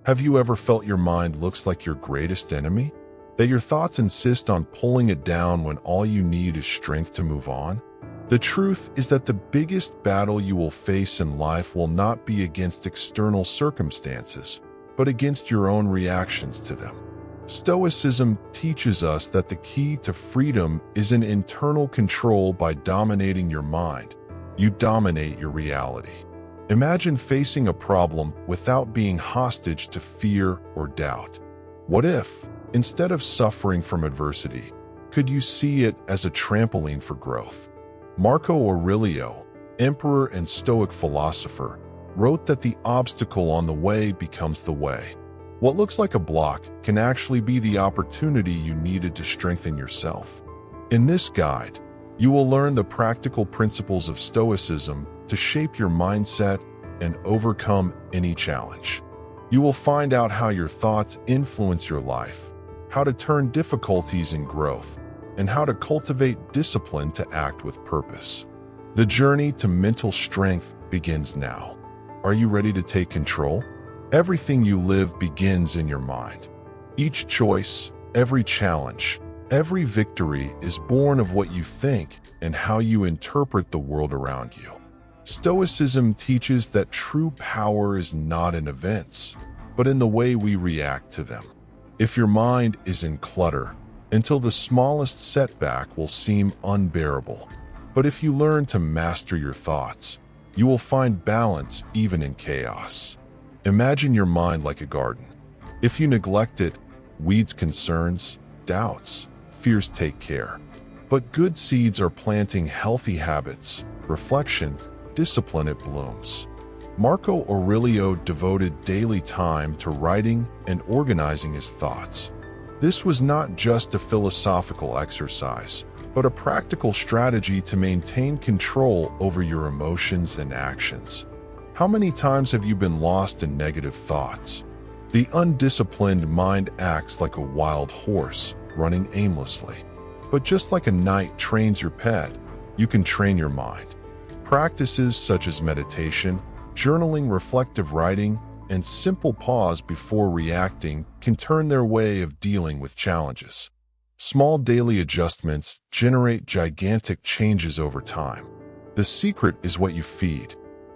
Have you ever felt your mind looks like your greatest enemy? That your thoughts insist on pulling it down when all you need is strength to move on? The truth is that the biggest battle you will face in life will not be against external circumstances, but against your own reactions to them. Stoicism teaches us that the key to freedom is in internal control. By dominating your mind, you dominate your reality. Imagine facing a problem without being hostage to fear or doubt. What if, instead of suffering from adversity, could you see it as a trampoline for growth? Marco Aurelio, emperor and Stoic philosopher, wrote that the obstacle on the way becomes the way. What looks like a block can actually be the opportunity you needed to strengthen yourself. In this guide, you will learn the practical principles of Stoicism to shape your mindset and overcome any challenge. You will find out how your thoughts influence your life, how to turn difficulties in growth, and how to cultivate discipline to act with purpose. The journey to mental strength begins now. Are you ready to take control? Everything you live begins in your mind. Each choice, every challenge, every victory is born of what you think and how you interpret the world around you. Stoicism teaches that true power is not in events, but in the way we react to them. If your mind is in clutter, until the smallest setback will seem unbearable. But if you learn to master your thoughts, you will find balance even in chaos. Imagine your mind like a garden. If you neglect it, weeds, concerns, doubts, fears take care. But good seeds are planting healthy habits, reflection, discipline. It blooms. Marco Aurelio devoted daily time to writing and organizing his thoughts. This was not just a philosophical exercise, but a practical strategy to maintain control over your emotions and actions. How many times have you been lost in negative thoughts? The undisciplined mind acts like a wild horse, running aimlessly. But just like a knight trains your pet, you can train your mind. Practices such as meditation, journaling, reflective writing, and simple pause before reacting can turn their way of dealing with challenges. Small daily adjustments generate gigantic changes over time. The secret is what you feed.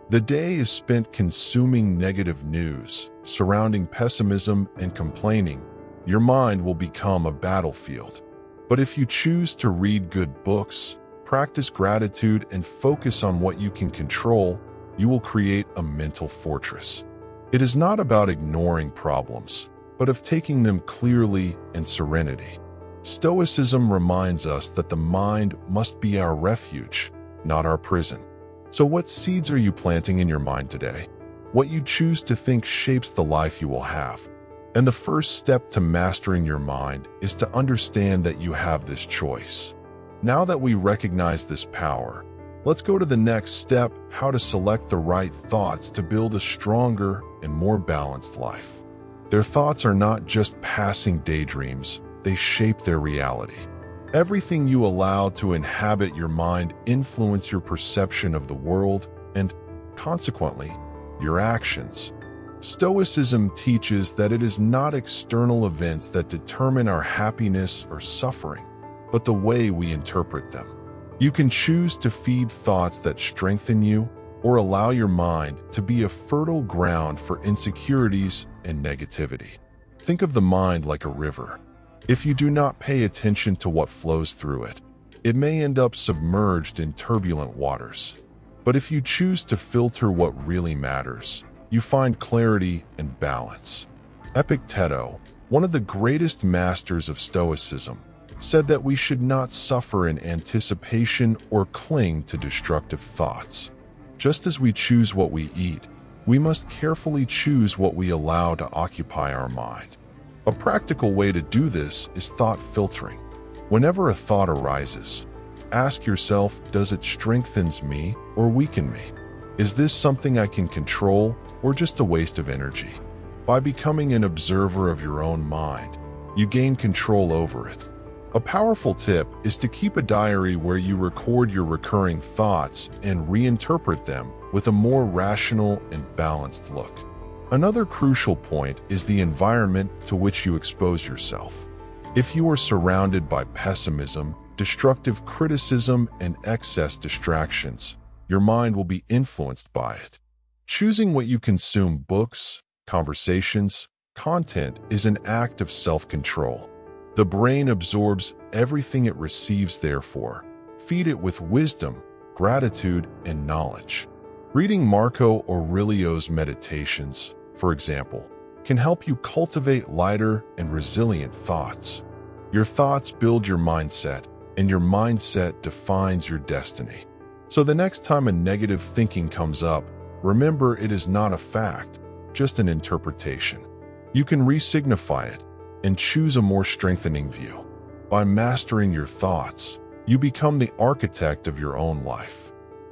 The day is spent consuming negative news, surrounding pessimism and complaining. Your mind will become a battlefield. But if you choose to read good books, practice gratitude, and focus on what you can control, you will create a mental fortress. It is not about ignoring problems, but of taking them clearly and serenity. Stoicism reminds us that the mind must be our refuge, not our prison. So what seeds are you planting in your mind today? What you choose to think shapes the life you will have. And the first step to mastering your mind is to understand that you have this choice. Now that we recognize this power, let's go to the next step: how to select the right thoughts to build a stronger and more balanced life. Their thoughts are not just passing daydreams, they shape their reality. Everything you allow to inhabit your mind influences your perception of the world and, consequently, your actions. Stoicism teaches that it is not external events that determine our happiness or suffering, but the way we interpret them. You can choose to feed thoughts that strengthen you, or allow your mind to be a fertile ground for insecurities and negativity. Think of the mind like a river. If you do not pay attention to what flows through it, it may end up submerged in turbulent waters. But if you choose to filter what really matters, you find clarity and balance. Epictetus, one of the greatest masters of Stoicism, said that we should not suffer in anticipation or cling to destructive thoughts. Just as we choose what we eat, we must carefully choose what we allow to occupy our mind. A practical way to do this is thought filtering. Whenever a thought arises, ask yourself, does it strengthen me or weaken me? Is this something I can control or just a waste of energy? By becoming an observer of your own mind, you gain control over it. A powerful tip is to keep a diary where you record your recurring thoughts and reinterpret them with a more rational and balanced look. Another crucial point is the environment to which you expose yourself. If you are surrounded by pessimism, destructive criticism, and excess distractions, your mind will be influenced by it. Choosing what you consume, books, conversations, content, is an act of self-control. The brain absorbs everything it receives, therefore, feed it with wisdom, gratitude, and knowledge. Reading Marco Aurelio's Meditations, for example, can help you cultivate lighter and resilient thoughts. Your thoughts build your mindset, and your mindset defines your destiny. So the next time a negative thinking comes up, remember it is not a fact, just an interpretation. You can re-signify it and choose a more strengthening view. By mastering your thoughts, you become the architect of your own life.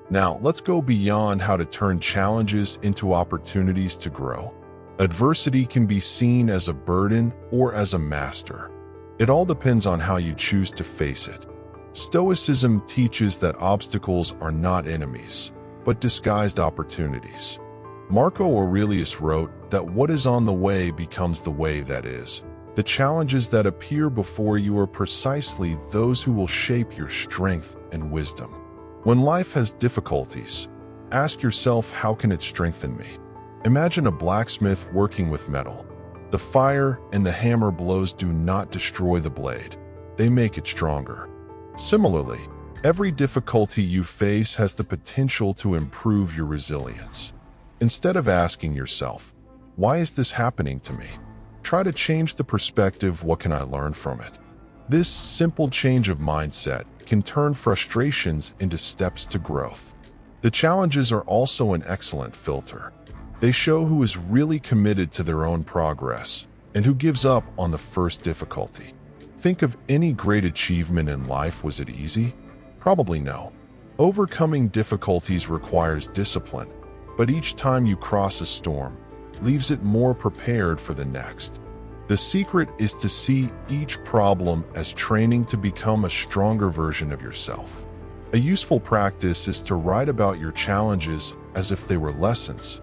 Now, let's go beyond how to turn challenges into opportunities to grow. Adversity can be seen as a burden or as a master. It all depends on how you choose to face it. Stoicism teaches that obstacles are not enemies, but disguised opportunities. Marco Aurelius wrote that what is on the way becomes the way that is. The challenges that appear before you are precisely those who will shape your strength and wisdom. When life has difficulties, ask yourself, how can it strengthen me? Imagine a blacksmith working with metal. The fire and the hammer blows do not destroy the blade. They make it stronger. Similarly, every difficulty you face has the potential to improve your resilience. Instead of asking yourself, why is this happening to me? Try to change the perspective, what can I learn from it? This simple change of mindset can turn frustrations into steps to growth. The challenges are also an excellent filter. They show who is really committed to their own progress and who gives up on the first difficulty. Think of any great achievement in life. Was it easy? Probably no. Overcoming difficulties requires discipline, but each time you cross a storm, leaves it more prepared for the next. The secret is to see each problem as training to become a stronger version of yourself. A useful practice is to write about your challenges as if they were lessons.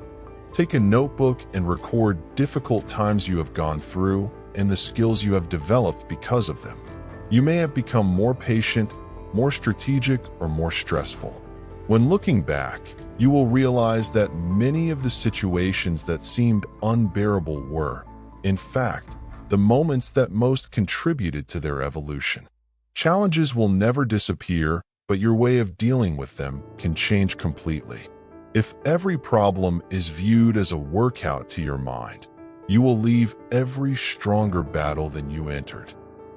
Take a notebook and record difficult times you have gone through and the skills you have developed because of them. You may have become more patient, more strategic, or more stressful. When looking back, you will realize that many of the situations that seemed unbearable were, in fact, the moments that most contributed to their evolution. Challenges will never disappear, but your way of dealing with them can change completely. If every problem is viewed as a workout to your mind, you will leave every stronger battle than you entered.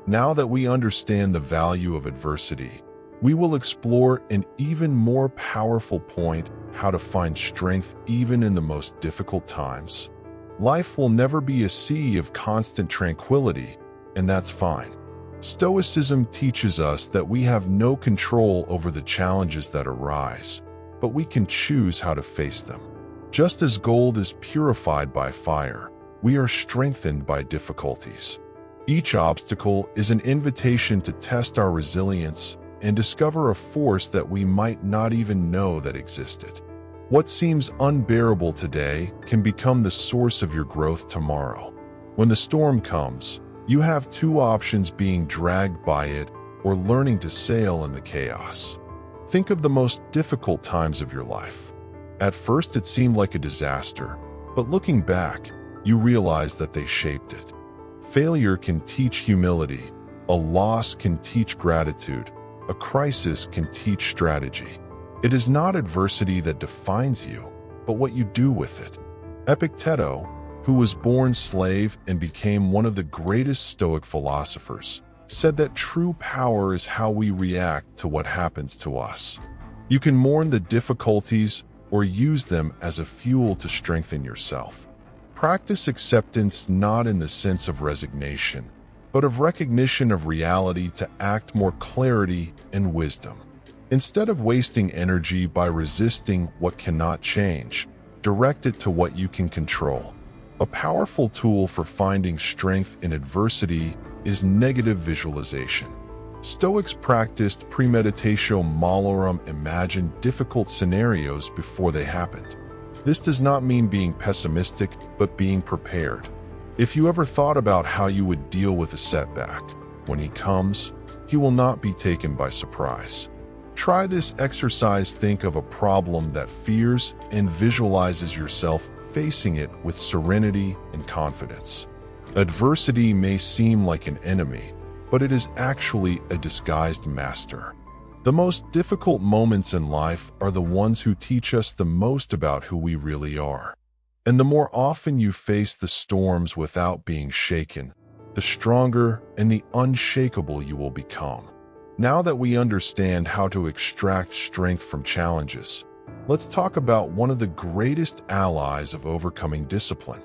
Now that we understand the value of adversity, we will explore an even more powerful point: how to find strength even in the most difficult times. Life will never be a sea of constant tranquility, and that's fine. Stoicism teaches us that we have no control over the challenges that arise, but we can choose how to face them. Just as gold is purified by fire, we are strengthened by difficulties. Each obstacle is an invitation to test our resilience and discover a force that we might not even know that existed. What seems unbearable today can become the source of your growth tomorrow. When the storm comes, you have two options: being dragged by it or learning to sail in the chaos. Think of the most difficult times of your life. At first it seemed like a disaster, but looking back, you realize that they shaped it. Failure can teach humility, a loss can teach gratitude, a crisis can teach strategy. It is not adversity that defines you, but what you do with it. Epictetus, who was born slave and became one of the greatest Stoic philosophers, said that true power is how we react to what happens to us. You can mourn the difficulties or use them as a fuel to strengthen yourself. Practice acceptance not in the sense of resignation, but of recognition of reality to act more clarity and wisdom. Instead of wasting energy by resisting what cannot change, direct it to what you can control. A powerful tool for finding strength in adversity is negative visualization. Stoics practiced premeditatio malorum, imagined difficult scenarios before they happened. This does not mean being pessimistic, but being prepared. If you ever thought about how you would deal with a setback, when he comes, he will not be taken by surprise. Try this exercise. Think of a problem that fears and visualizes yourself facing it with serenity and confidence. Adversity may seem like an enemy, but it is actually a disguised master. The most difficult moments in life are the ones who teach us the most about who we really are. And the more often you face the storms without being shaken, the stronger and the unshakable you will become. Now that we understand how to extract strength from challenges, let's talk about one of the greatest allies of overcoming discipline.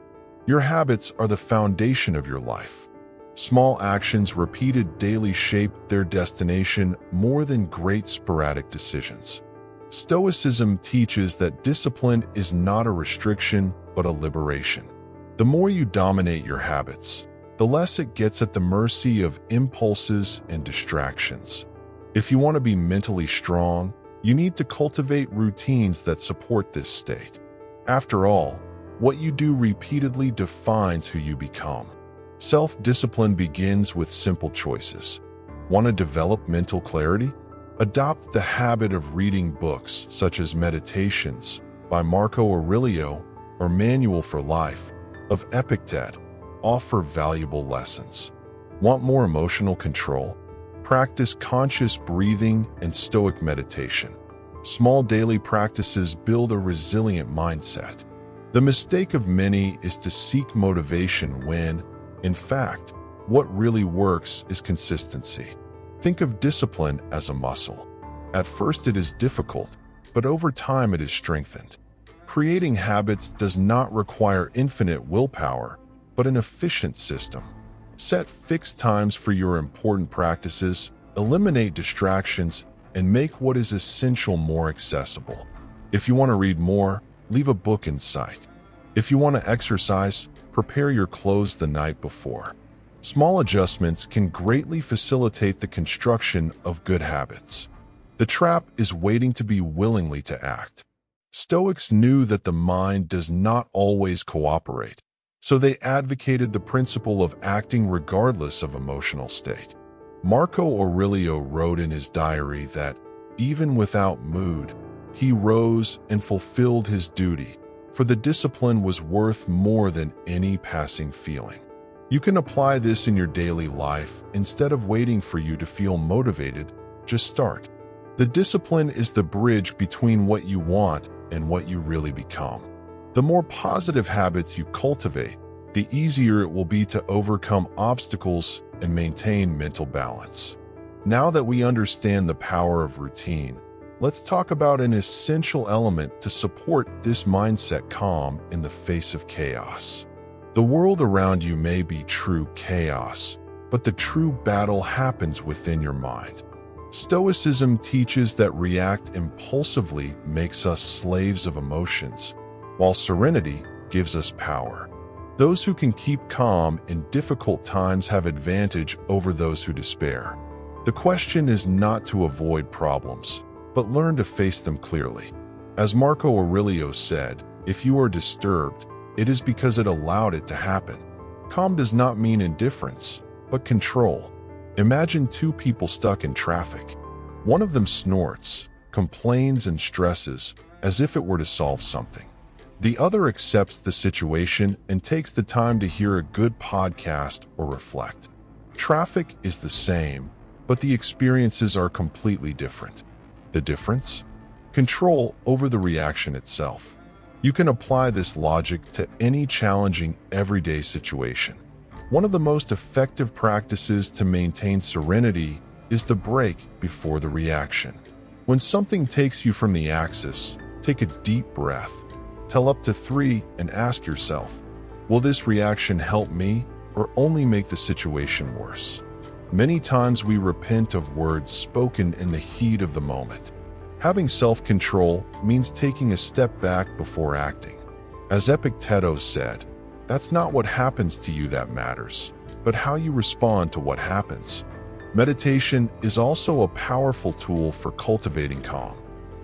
Your habits are the foundation of your life. Small actions repeated daily shape their destination more than great sporadic decisions. Stoicism teaches that discipline is not a restriction, but a liberation. The more you dominate your habits, the less it gets at the mercy of impulses and distractions. If you want to be mentally strong, you need to cultivate routines that support this state. After all, what you do repeatedly defines who you become. Self-discipline begins with simple choices. Want to develop mental clarity? Adopt the habit of reading books such as Meditations by Marco Aurelio or Manual for Life of Epictet offer valuable lessons. Want more emotional control? Practice conscious breathing and Stoic meditation. Small daily practices build a resilient mindset. The mistake of many is to seek motivation when, in fact, what really works is consistency. Think of discipline as a muscle. At first it is difficult, but over time it is strengthened. Creating habits does not require infinite willpower, but an efficient system. Set fixed times for your important practices, eliminate distractions, and make what is essential more accessible. If you want to read more, leave a book in sight. If you want to exercise, prepare your clothes the night before. Small adjustments can greatly facilitate the construction of good habits. The trap is waiting to be willingly to act. Stoics knew that the mind does not always cooperate, so they advocated the principle of acting regardless of emotional state. Marco Aurelio wrote in his diary that, even without mood, he rose and fulfilled his duty, for the discipline was worth more than any passing feeling. You can apply this in your daily life. Instead of waiting for you to feel motivated, just start. The discipline is the bridge between what you want and what you really become. The more positive habits you cultivate, the easier it will be to overcome obstacles and maintain mental balance. Now that we understand the power of routine, let's talk about an essential element to support this mindset: calm in the face of chaos. The world around you may be true chaos, but the true battle happens within your mind. Stoicism teaches that react impulsively makes us slaves of emotions, while serenity gives us power. Those who can keep calm in difficult times have advantage over those who despair. The question is not to avoid problems, but learn to face them clearly. As Marco Aurelio said, if you are disturbed, it is because it allowed it to happen. Calm does not mean indifference, but control. Imagine two people stuck in traffic. One of them snorts, complains, and stresses as if it were to solve something. The other accepts the situation and takes the time to hear a good podcast or reflect. Traffic is the same, but the experiences are completely different. The difference? Control over the reaction itself. You can apply this logic to any challenging everyday situation. One of the most effective practices to maintain serenity is the break before the reaction. When something takes you from the axis, take a deep breath. Tell up to 3 and ask yourself, will this reaction help me or only make the situation worse? Many times we repent of words spoken in the heat of the moment. Having self-control means taking a step back before acting. As Epictetus said, that's not what happens to you that matters, but how you respond to what happens. Meditation is also a powerful tool for cultivating calm.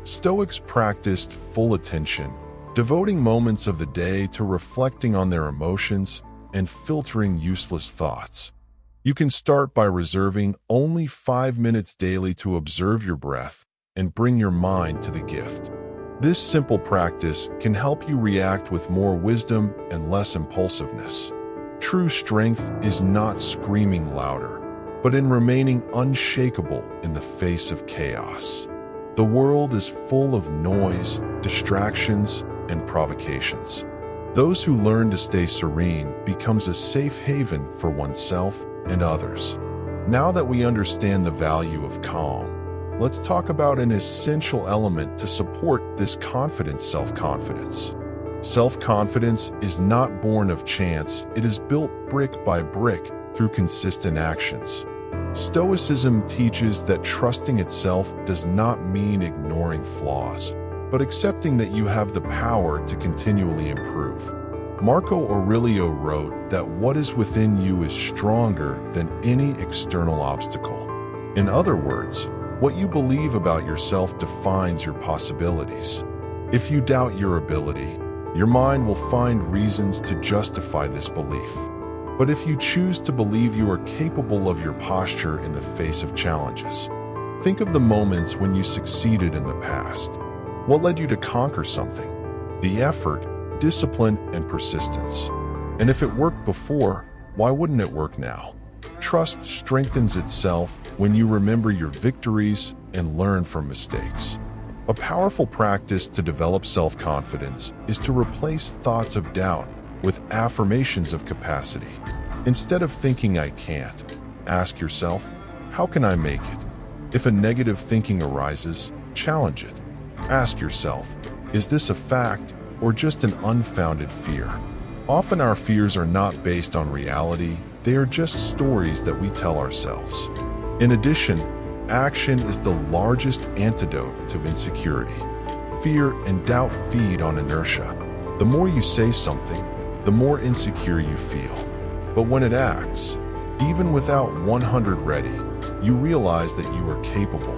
Stoics practiced full attention, devoting moments of the day to reflecting on their emotions and filtering useless thoughts. You can start by reserving only 5 minutes daily to observe your breath and bring your mind to the gift. This simple practice can help you react with more wisdom and less impulsiveness. True strength is not screaming louder, but in remaining unshakable in the face of chaos. The world is full of noise, distractions, and provocations. Those who learn to stay serene becomes a safe haven for oneself and others. Now that we understand the value of calm, let's talk about an essential element to support this confidence: self-confidence. Self-confidence is not born of chance, it is built brick by brick through consistent actions. Stoicism teaches that trusting itself does not mean ignoring flaws, but accepting that you have the power to continually improve. Marco Aurelio wrote that what is within you is stronger than any external obstacle. In other words, what you believe about yourself defines your possibilities. If you doubt your ability, your mind will find reasons to justify this belief. But if you choose to believe you are capable of your posture in the face of challenges, think of the moments when you succeeded in the past. What led you to conquer something? The effort, discipline, and persistence. And if it worked before, why wouldn't it work now? Trust strengthens itself when you remember your victories and learn from mistakes. A powerful practice to develop self-confidence is to replace thoughts of doubt with affirmations of capacity. Instead of thinking "I can't," ask yourself, "How can I make it?" If a negative thinking arises, challenge it. Ask yourself, "Is this a fact or just an unfounded fear?" Often our fears are not based on reality, they are just stories that we tell ourselves. In addition, action is the largest antidote to insecurity. Fear and doubt feed on inertia. The more you say something, the more insecure you feel. But when it acts, even without 100 ready, you realize that you are capable.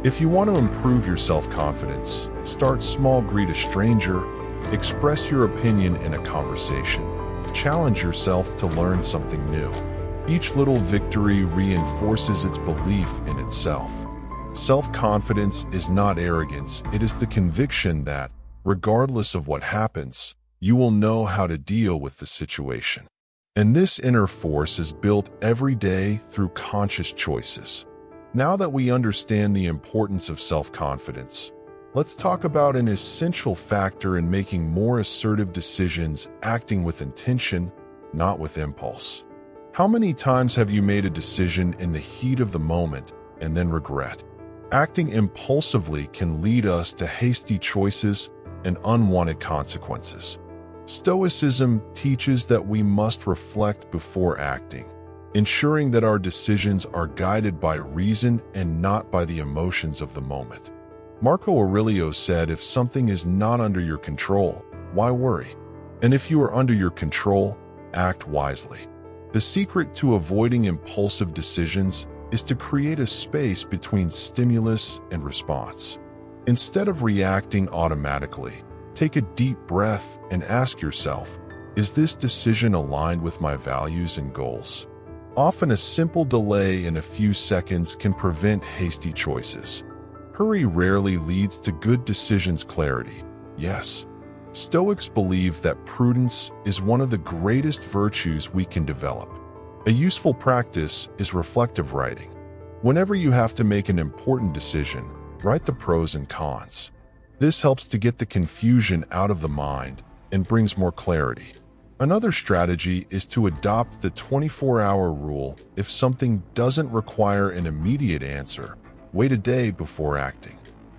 If you want to improve your self-confidence, start small. Greet a stranger, express your opinion in a conversation, challenge yourself to learn something new. Each little victory reinforces its belief in itself. Self-confidence is not arrogance, it is the conviction that, regardless of what happens, you will know how to deal with the situation. And this inner force is built every day through conscious choices. Now that we understand the importance of self-confidence, let's talk about an essential factor in making more assertive decisions: acting with intention, not with impulse. How many times have you made a decision in the heat of the moment and then regret? Acting impulsively can lead us to hasty choices and unwanted consequences. Stoicism teaches that we must reflect before acting, ensuring that our decisions are guided by reason and not by the emotions of the moment. Marco Aurelio said, "If something is not under your control, why worry? And if you are under your control, act wisely." The secret to avoiding impulsive decisions is to create a space between stimulus and response. Instead of reacting automatically, take a deep breath and ask yourself, "Is this decision aligned with my values and goals?" Often a simple delay in a few seconds can prevent hasty choices. Hurry rarely leads to good decisions. Clarity, yes. Stoics believe that prudence is one of the greatest virtues we can develop. A useful practice is reflective writing. Whenever you have to make an important decision, write the pros and cons. This helps to get the confusion out of the mind and brings more clarity. Another strategy is to adopt the 24-hour rule. If something doesn't require an immediate answer, wait a day before acting.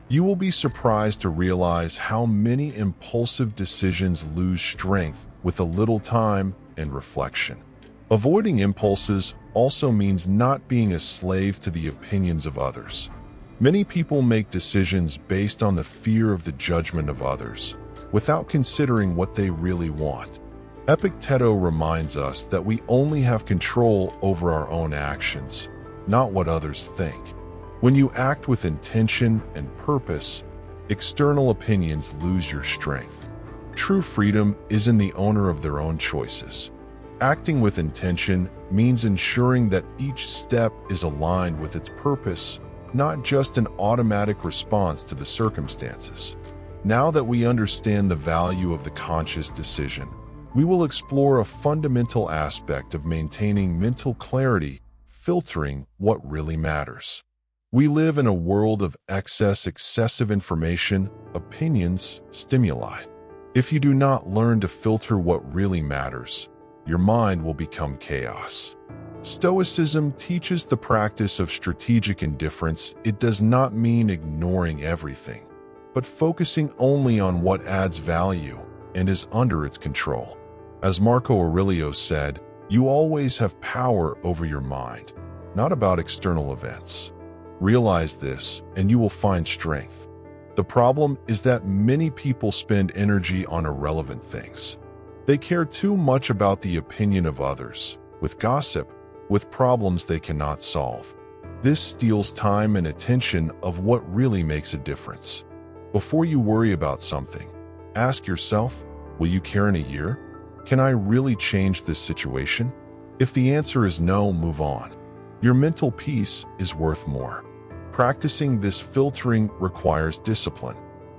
You will be surprised to realize how many impulsive decisions lose strength with a little time and reflection. Avoiding impulses also means not being a slave to the opinions of others. Many people make decisions based on the fear of the judgment of others, without considering what they really want. Epictetus reminds us that we only have control over our own actions, not what others think. When you act with intention and purpose, external opinions lose your strength. True freedom is in the owner of their own choices. Acting with intention means ensuring that each step is aligned with its purpose, not just an automatic response to the circumstances. Now that we understand the value of the conscious decision, we will explore a fundamental aspect of maintaining mental clarity, filtering what really matters. We live in a world of excessive information, opinions, stimuli. If you do not learn to filter what really matters, your mind will become chaos. Stoicism teaches the practice of strategic indifference. It does not mean ignoring everything, but focusing only on what adds value and is under its control. As Marco Aurelio said, you always have power over your mind, not about external events. Realize this, and you will find strength. The problem is that many people spend energy on irrelevant things. They care too much about the opinion of others, with gossip, with problems they cannot solve. This steals time and attention of what really makes a difference. Before you worry about something, ask yourself, will you care in a year? Can I really change this situation? If the answer is no, move on. Your mental peace is worth more. Practicing this filtering requires discipline.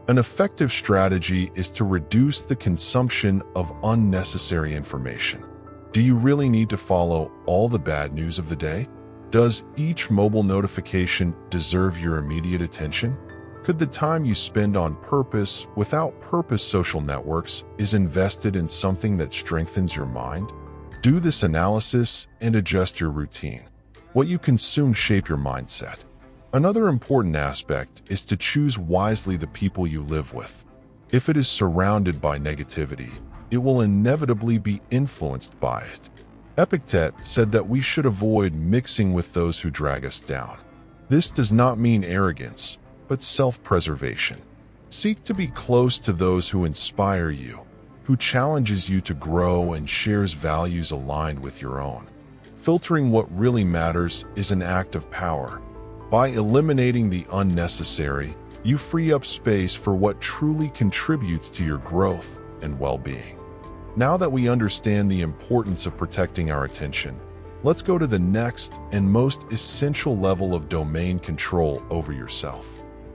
An effective strategy is to reduce the consumption of unnecessary information. Do you really need to follow all the bad news of the day? Does each mobile notification deserve your immediate attention? Could the time you spend on without purpose social networks is invested in something that strengthens your mind? Do this analysis and adjust your routine. What you consume shape your mindset. Another important aspect is to choose wisely the people you live with. If it is surrounded by negativity, it will inevitably be influenced by it. Epictet said that we should avoid mixing with those who drag us down. This does not mean arrogance, but self-preservation. Seek to be close to those who inspire you, who challenges you to grow and shares values aligned with your own. Filtering what really matters is an act of power. By eliminating the unnecessary, you free up space for what truly contributes to your growth and well-being. Now that we understand the importance of protecting our attention, let's go to the next and most essential level of domain control over yourself.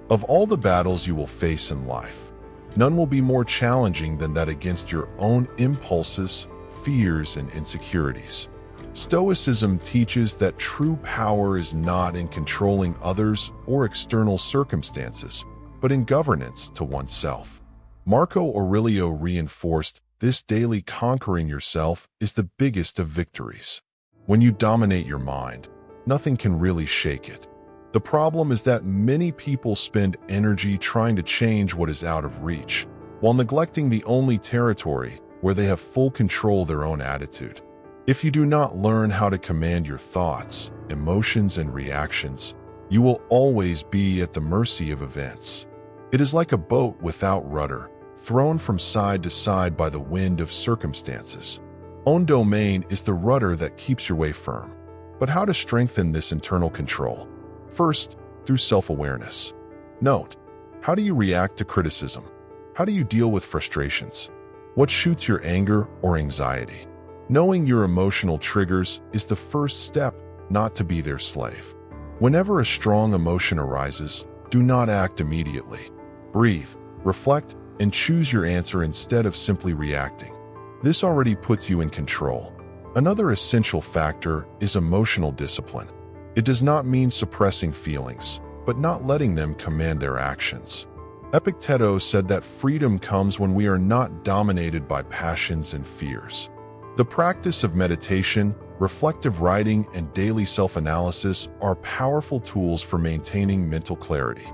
Of all the battles you will face in life, none will be more challenging than that against your own impulses, fears, and insecurities. Stoicism teaches that true power is not in controlling others or external circumstances, but in governance to oneself. Marco Aurelio reinforced this: daily conquering yourself is the biggest of victories. When you dominate your mind, nothing can really shake it. The problem is that many people spend energy trying to change what is out of reach, while neglecting the only territory where they have full control: their own attitude. If you do not learn how to command your thoughts, emotions, and reactions, you will always be at the mercy of events. It is like a boat without rudder, thrown from side to side by the wind of circumstances. Own domain is the rudder that keeps your way firm. But how to strengthen this internal control? First, through self-awareness. Note, how do you react to criticism? How do you deal with frustrations? What shoots your anger or anxiety? Knowing your emotional triggers is the first step, not to be their slave. Whenever a strong emotion arises, do not act immediately. Breathe, reflect, and choose your answer instead of simply reacting. This already puts you in control. Another essential factor is emotional discipline. It does not mean suppressing feelings, but not letting them command their actions. Epictetus said that freedom comes when we are not dominated by passions and fears. The practice of meditation, reflective writing, and daily self-analysis are powerful tools for maintaining mental clarity.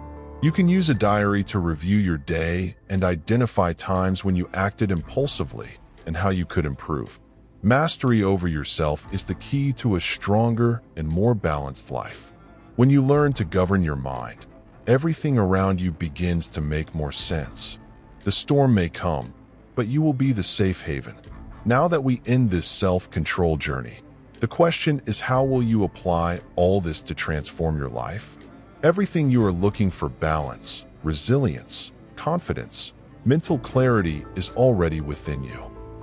You can use a diary to review your day and identify times when you acted impulsively and how you could improve. Mastery over yourself is the key to a stronger and more balanced life. When you learn to govern your mind, everything around you begins to make more sense. The storm may come, but you will be the safe haven. Now that we end this self-control journey, the question is, how will you apply all this to transform your life? Everything you are looking for: balance, resilience, confidence, Mental clarity is already within you.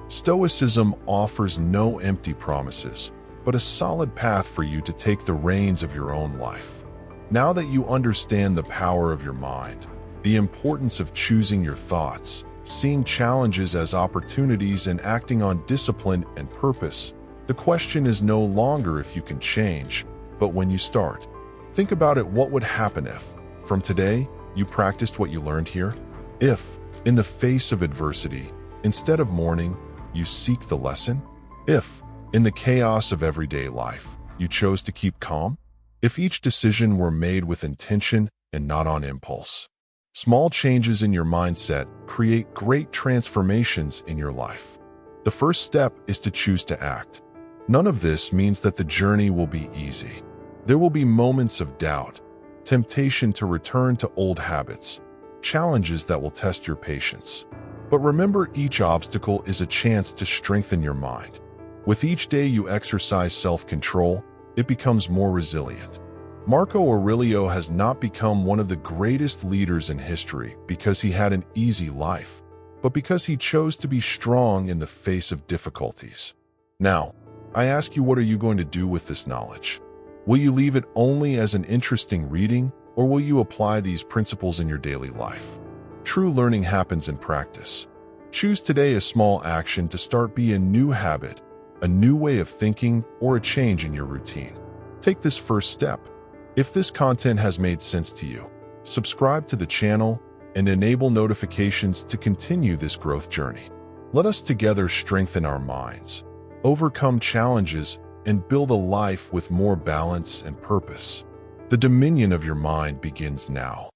Stoicism offers no empty promises, but a solid path for you to take the reins of your own life. Now that you understand the power of your mind, the importance of choosing your thoughts, seeing challenges as opportunities and acting on discipline and purpose, the question is no longer if you can change, but when you start. Think about it: what would happen if, from today, you practiced what you learned here? If, in the face of adversity, instead of mourning, you seek the lesson? If, in the chaos of everyday life, you chose to keep calm? If each decision were made with intention and not on impulse? Small changes in your mindset create great transformations in your life. The first step is to choose to act. None of this means that the journey will be easy. There will be moments of doubt, temptation to return to old habits, challenges that will test your patience. But remember, each obstacle is a chance to strengthen your mind. With each day you exercise self-control, it becomes more resilient. Marco Aurelio has not become one of the greatest leaders in history because he had an easy life, but because he chose to be strong in the face of difficulties. Now, I ask you, what are you going to do with this knowledge? Will you leave it only as an interesting reading, or will you apply these principles in your daily life? True learning happens in practice. Choose today a small action to start a new habit, a new way of thinking, or a change in your routine. Take this first step. If this content has made sense to you, subscribe to the channel and enable notifications to continue this growth journey. Let us together strengthen our minds, overcome challenges, and build a life with more balance and purpose. The dominion of your mind begins now.